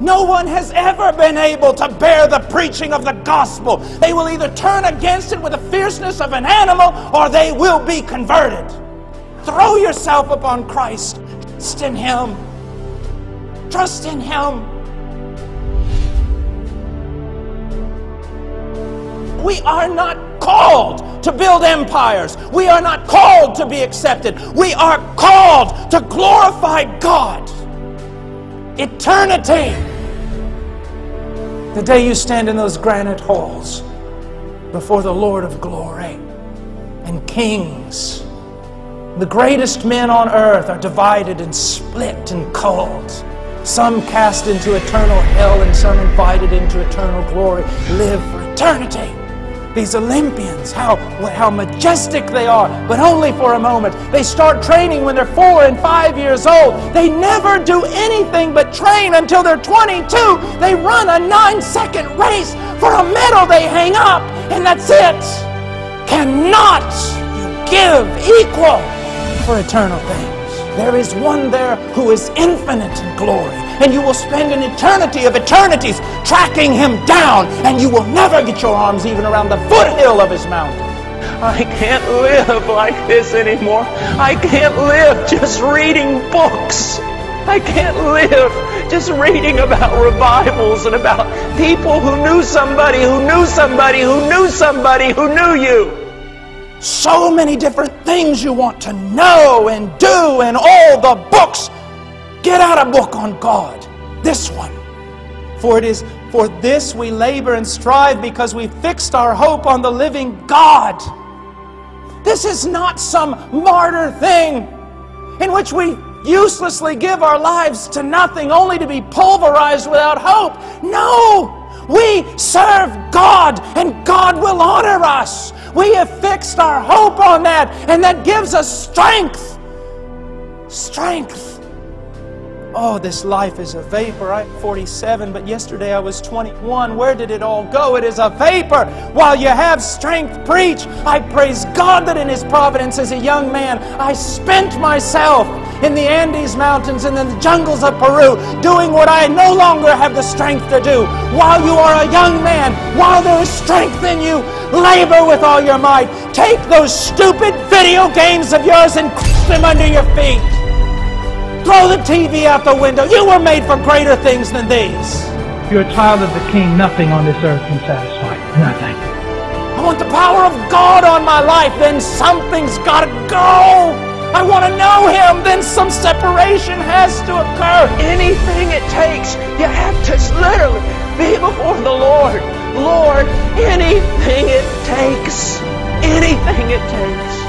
No one has ever been able to bear the preaching of the gospel. They will either turn against it with the fierceness of an animal, or they will be converted. Throw yourself upon Christ. Trust in Him. Trust in Him. We are not called to build empires. We are not called to be accepted. We are called to glorify God. Eternity. The day you stand in those granite halls before the Lord of glory and kings, the greatest men on earth are divided and split and called. Some cast into eternal hell and some invited into eternal glory. Live for eternity. These Olympians, how majestic they are, but only for a moment. They start training when they're 4 and 5 years old. They never do anything but train until they're 22. They run a 9-second race for a medal they hang up, and that's it. Cannot you give equal for eternal things? There is one there who is infinite in glory, and you will spend an eternity of eternities tracking Him down, and you will never get your arms even around the foothill of His mountain. I can't live like this anymore. I can't live just reading books. I can't live just reading about revivals and about people who knew somebody who knew somebody who knew somebody who knew you. So many different things you want to know and do, and all the books. Get out a book on God. This one. For it is for this we labor and strive, because we fixed our hope on the living God. This is not some martyr thing in which we uselessly give our lives to nothing only to be pulverized without hope. No! We serve God, and God will honor us. We have fixed our hope on that, and that gives us strength. Strength. Oh, this life is a vapor. I'm 47, but yesterday I was 21. Where did it all go? It is a vapor. While you have strength, preach. I praise God that in His providence as a young man, I spent myself in the Andes Mountains and in the jungles of Peru doing what I no longer have the strength to do. While you are a young man, while there is strength in you, labor with all your might. Take those stupid video games of yours and crush them under your feet. Throw the TV out the window. You were made for greater things than these. If you're a child of the King, nothing on this earth can satisfy you. Nothing. I want the power of God on my life. Then something's got to go. I want to know Him. Then some separation has to occur. Anything it takes. You have to literally be before the Lord. Lord, anything it takes. Anything it takes.